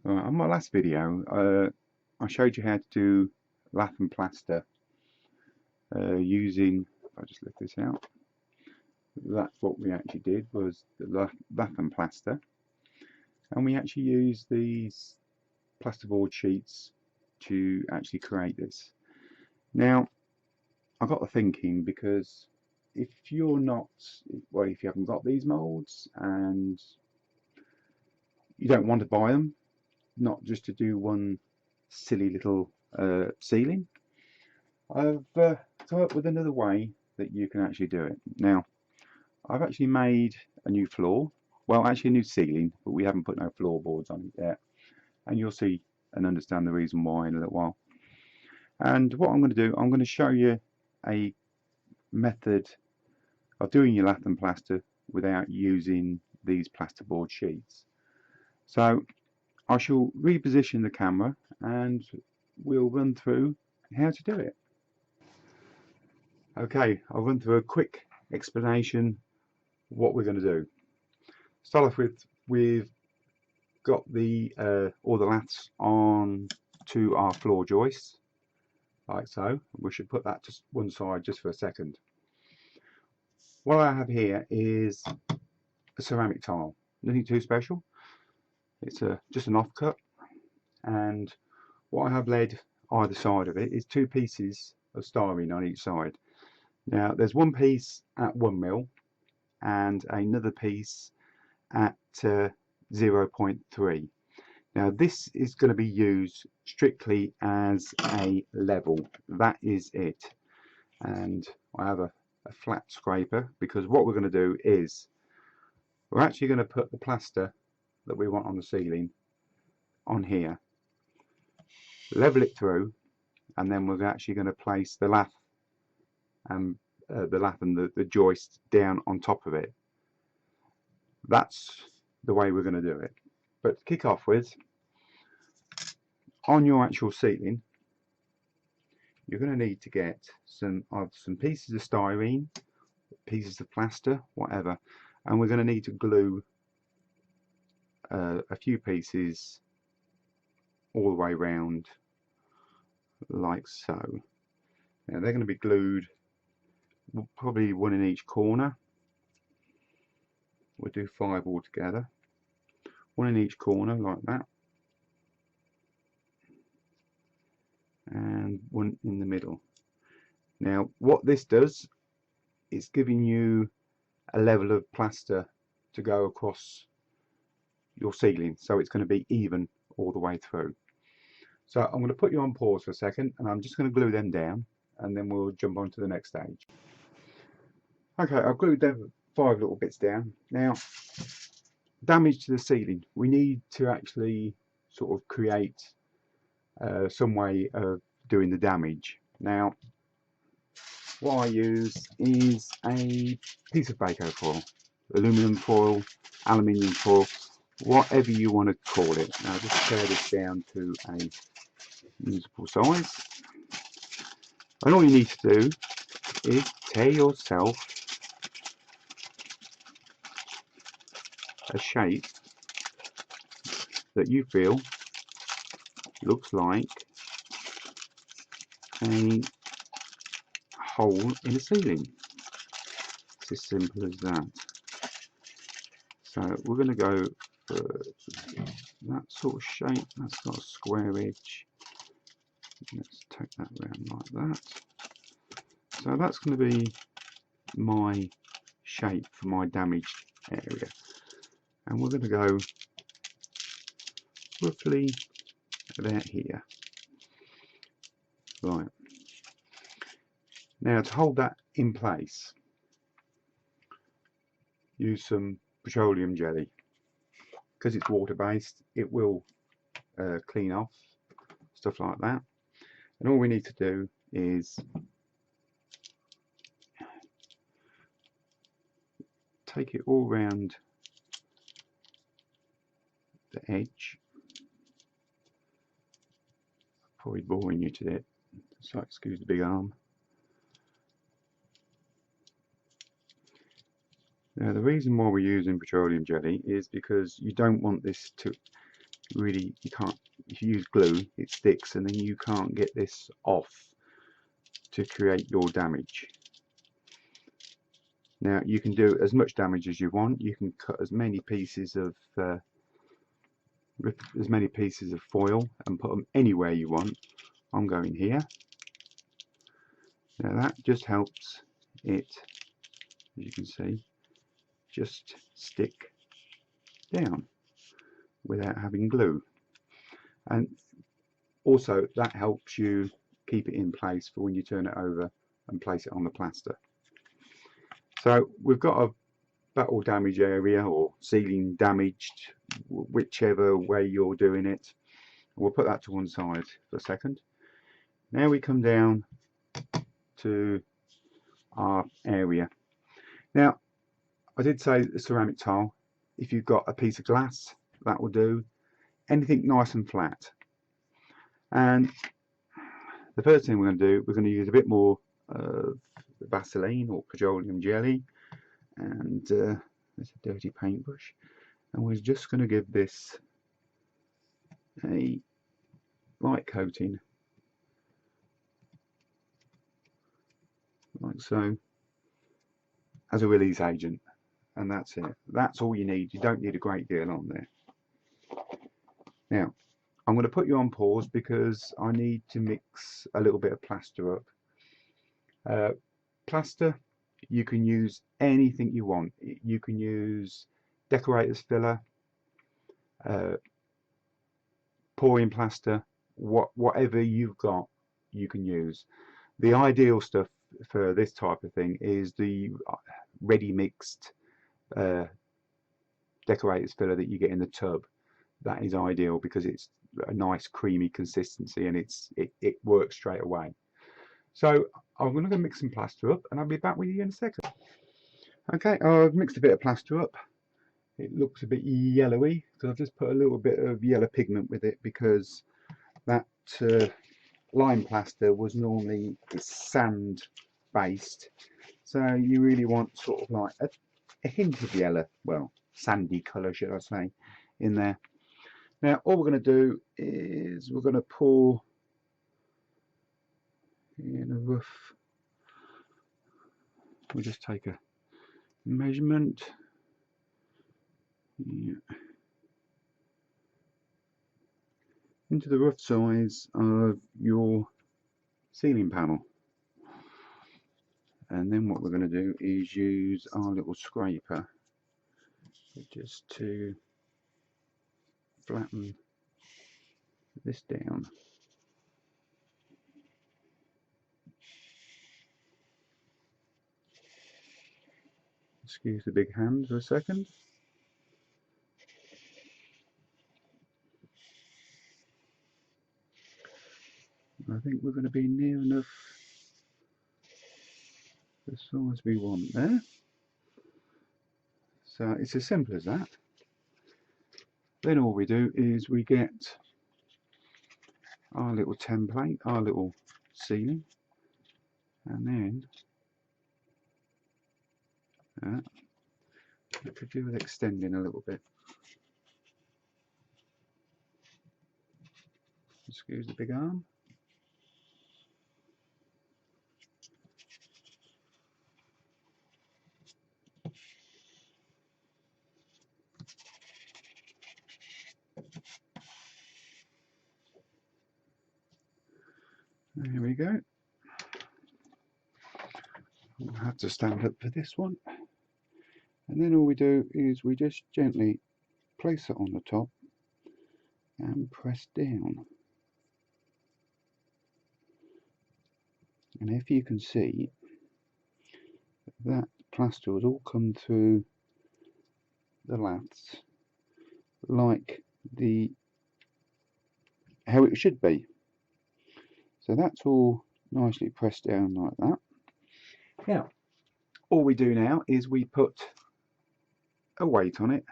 On my last video, I showed you how to do lath and plaster using, if I just lift this out, that's what we actually did, was the lath and plaster, and we actually used these plasterboard sheets to actually create this. Now, I got to thinking, because if you're not, well, if you haven't got these moulds and you don't want to buy them, not just to do one silly little ceiling, I've come up with another way that you can actually do it. Now, I've actually made a new floor, well, actually a new ceiling, but we haven't put no floorboards on it yet, and you'll see and understand the reason why in a little while. And what I'm going to do, I'm going to show you a method of doing your lath and plaster without using these plasterboard sheets. So I shall reposition the camera and we'll run through how to do it. Okay, I'll run through a quick explanation what we're going to do. Start off with, we've got the all the laths on to our floor joists, like so. We should put that to one side just for a second. What I have here is a ceramic tile, nothing too special. It's just an offcut, and what I have laid either side of it is two pieces of styrene on each side. Now there's one piece at 1 mil and another piece at 0.3. Now this is going to be used strictly as a level, that is it. And I have a flat scraper, because what we're going to do is we're actually going to put the plaster that we want on the ceiling on here, level it through, and then we're actually going to place the lath and the joist down on top of it. That's the way we're going to do it. But to kick off with, on your actual ceiling, you're going to need to get some pieces of styrene, pieces of plaster, whatever, and we're going to need to glue a few pieces all the way around, like so. Now they're going to be glued, probably one in each corner. We'll do 5 altogether, one in each corner like that, and one in the middle. Now what this does is giving you a level of plaster to go across your ceiling, so it's going to be even all the way through. So I'm going to put you on pause for a second, and I'm just going to glue them down, and then we'll jump on to the next stage. Okay, I've glued them 5 little bits down. Now, damage to the ceiling, we need to actually sort of create some way of doing the damage. Now, what I use is a piece of Baco foil, aluminum foil, aluminium foil, whatever you want to call it. Now just tear this down to a usable size, and all you need to do is tear yourself a shape that you feel looks like a hole in a ceiling. It's as simple as that. So we're going to go for that sort of shape. That's got a square edge. Let's take that round like that. So that's going to be my shape for my damaged area, and we're going to go roughly about here. Right, now to hold that in place, use some petroleum jelly. Because it's water based, it will clean off stuff like that, and all we need to do is take it all round the edge. Probably boring you to it, so excuse the big arm. Now the reason why we're using petroleum jelly is because you don't want this to really, you can't, if you use glue it sticks and then you can't get this off to create your damage. Now you can do as much damage as you want. You can cut as many pieces of rip as many pieces of foil and put them anywhere you want. I'm going here. Now that just helps it, as you can see, just stick down without having glue, and also that helps you keep it in place for when you turn it over and place it on the plaster. So we've got a battle damage area or ceiling damaged, whichever way you're doing it. We'll put that to one side for a second. Now we come down to our area. Now I did say the ceramic tile, if you've got a piece of glass that will do, anything nice and flat. And the first thing we're going to do, we're going to use a bit more Vaseline or petroleum jelly, and there's a dirty paintbrush, and we're just going to give this a light coating like so as a release agent, and that's it. That's all you need. You don't need a great deal on there. Now I'm going to put you on pause because I need to mix a little bit of plaster up. Plaster, you can use anything you want. You can use decorator's filler, pouring plaster, whatever you've got you can use. The ideal stuff for this type of thing is the ready mixed decorator's filler that you get in the tub. That is ideal because it's a nice creamy consistency and it works straight away. So I'm going to go mix some plaster up and I'll be back with you in a second. Okay, I've mixed a bit of plaster up. It looks a bit yellowy because I've just put a little bit of yellow pigment with it because that lime plaster was normally sand based, so you really want sort of like a hint of yellow, well, sandy colour should I say, in there. Now all we're going to do is we're going to pour in a rough, we'll just take a measurement. Yeah. Into the rough size of your ceiling panel, and then what we're going to do is use our little scraper just to flatten this down. Excuse the big hand for a second. I think we're going to be near enough the size we want there. So it's as simple as that. Then all we do is we get our little template, our little ceiling, and then I could do with extending a little bit. Excuse the big arm. There we go. I'll have to stand up for this one. And then all we do is we just gently place it on the top and press down. And if you can see, that plaster has all come through the laths like how it should be. So that's all nicely pressed down like that. Now, all we do now is we put a weight on it.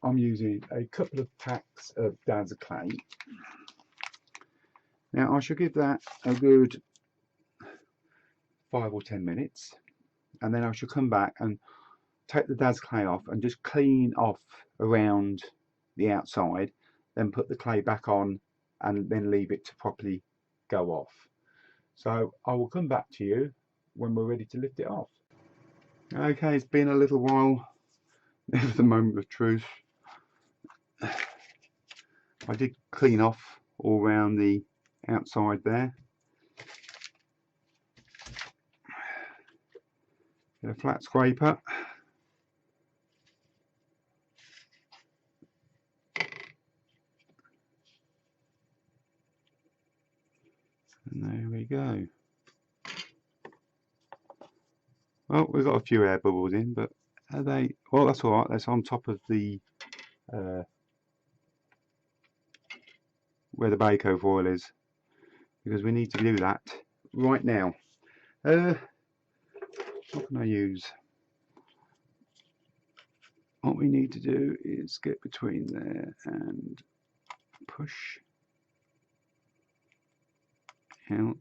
I'm using a couple of packs of Dad's clay. Now I should give that a good 5 or 10 minutes, and then I should come back and take the Dad's clay off and just clean off around the outside, then put the clay back on and then leave it to properly go off. So I will come back to you when we're ready to lift it off. Okay, it's been a little while. There's the moment of truth. I did clean off all around the outside there. Get a flat scraper. And there we go. Well, we've got a few air bubbles in, but are they? Well, that's all right. That's on top of the where the bako foil is, because we need to do that right now. What can I use? What we need to do is get between there and push out.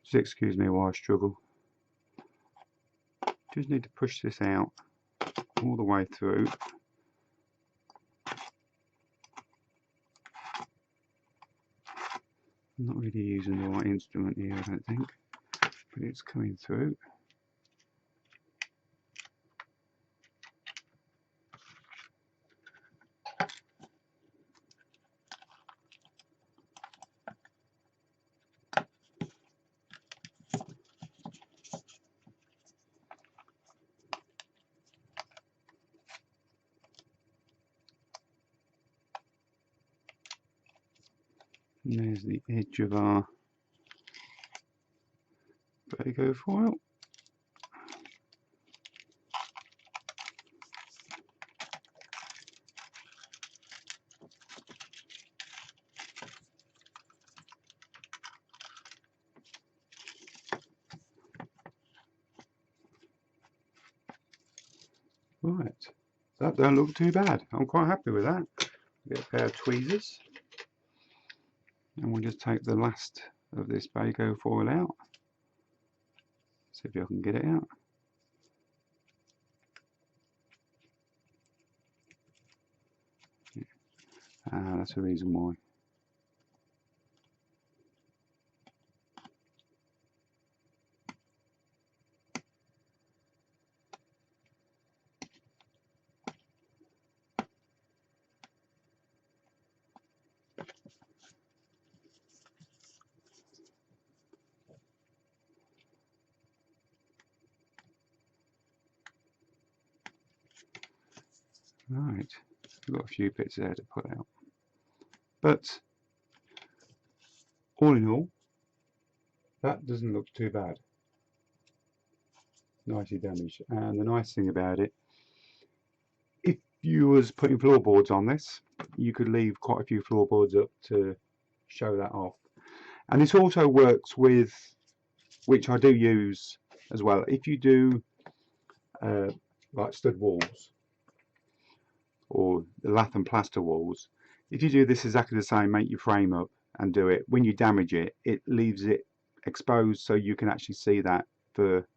Just excuse me while I struggle. Just need to push this out all the way through. I'm not really using the right instrument here, I don't think, but it's coming through. And there's the edge of our bako foil. Right, that don't look too bad. I'm quite happy with that. Get a pair of tweezers, and we'll just take the last of this bako foil out. See if I can get it out. That's the reason why. Right, we've got a few bits there to put out. But all in all, that doesn't look too bad. Nicely damaged. And the nice thing about it, if you was putting floorboards on this, you could leave quite a few floorboards up to show that off. And this also works with, which I do use as well, if you do like stud walls or the lath and plaster walls, if you do this exactly the same, make your frame up and do it, when you damage it, it leaves it exposed so you can actually see that for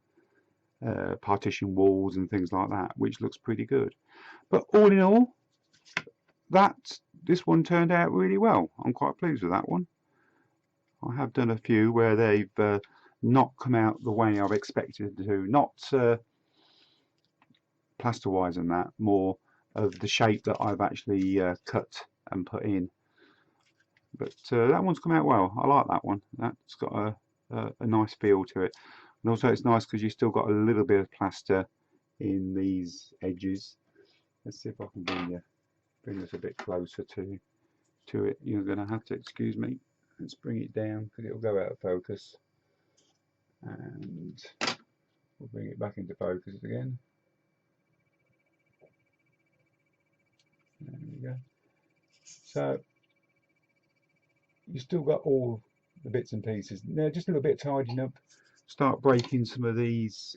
partition walls and things like that, which looks pretty good. But all in all, this one turned out really well. I'm quite pleased with that one. I have done a few where they've not come out the way I've expected to, not plaster wise and that, more of the shape that I've actually cut and put in. But that one's come out well. I like that one. That's got a nice feel to it. And also it's nice because you've still got a little bit of plaster in these edges. Let's see if I can bring this a bit closer to it. You're going to have to excuse me. Let's bring it down because it'll go out of focus. And we'll bring it back into focus again. There we go. So you've still got all the bits and pieces. Now just a little bit tidying up. Start breaking some of these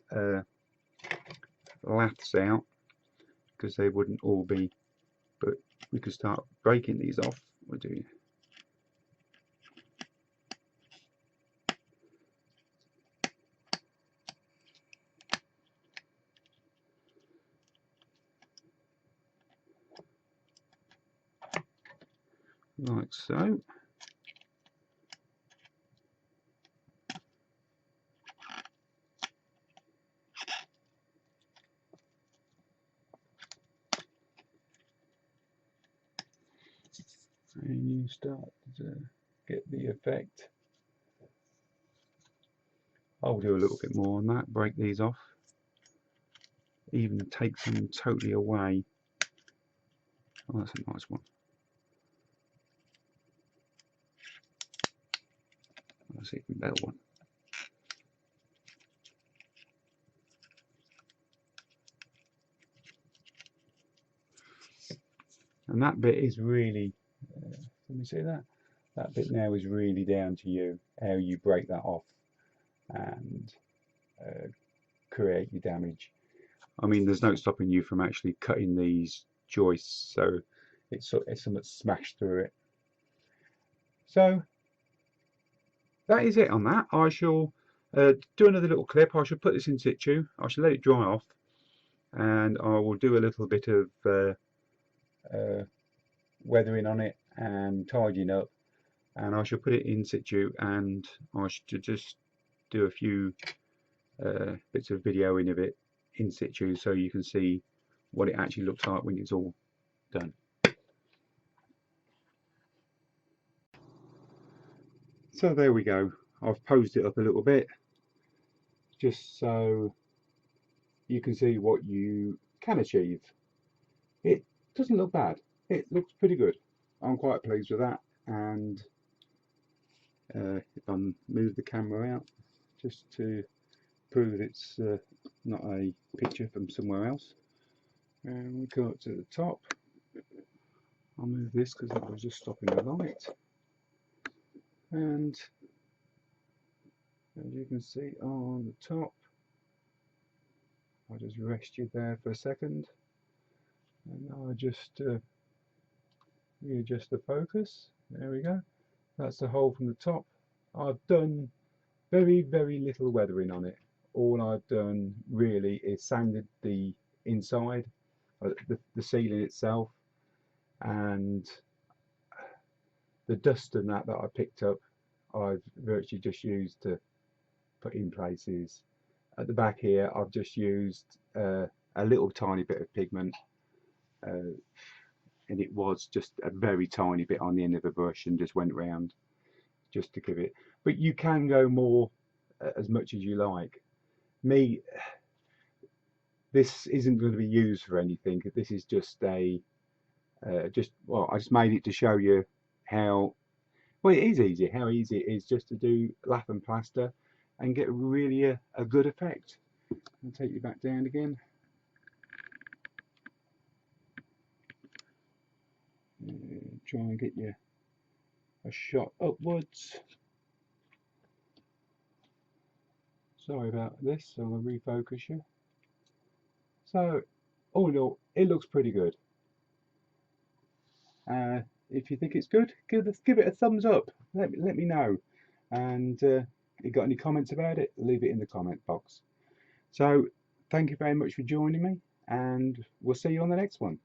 laths out because they wouldn't all be, but we could start breaking these off. We'll do like so. And you start to get the effect. I'll do a little bit more on that, break these off, even take them totally away. Oh, that's a nice one. That's an even better one. And that bit is really, let me see that? That bit now is really down to you, how you break that off and create your damage. I mean, there's no stopping you from actually cutting these joists, so it's somewhat smashed through it. So that is it on that. I shall do another little clip. I shall put this in situ. I shall let it dry off, and I will do a little bit of weathering on it and tidying up, and I shall put it in situ, and I should just do a few bits of videoing of it in situ so you can see what it actually looks like when it's all done. So there we go. I've posed it up a little bit just so you can see what you can achieve. It doesn't look bad. It looks pretty good. I'm quite pleased with that. And if I move the camera out just to prove it's not a picture from somewhere else, and we come up to the top. I'll move this because that was just stopping the light. And as you can see on the top, I'll just rest you there for a second, and I'll just readjust the focus. There we go. That's the hole from the top. I've done very little weathering on it. All I've done really is sanded the inside, the ceiling itself, and the dust and that I picked up, I've virtually just used to put in places. At the back here, I've just used a little tiny bit of pigment, and it was just a very tiny bit on the end of a brush, and just went round just to give it. But you can go more, as much as you like. This isn't going to be used for anything. This is just a I just made it to show you how, well, it is easy, how easy it is just to do lath and plaster and get really a good effect. I'll take you back down again. Try and get you a shot upwards. Sorry about this, so I'll refocus you. So, all in all, it looks pretty good. If you think it's good, give it a thumbs up. Let me know. And if you got any comments about it, leave it in the comment box. So, thank you very much for joining me, and we'll see you on the next one.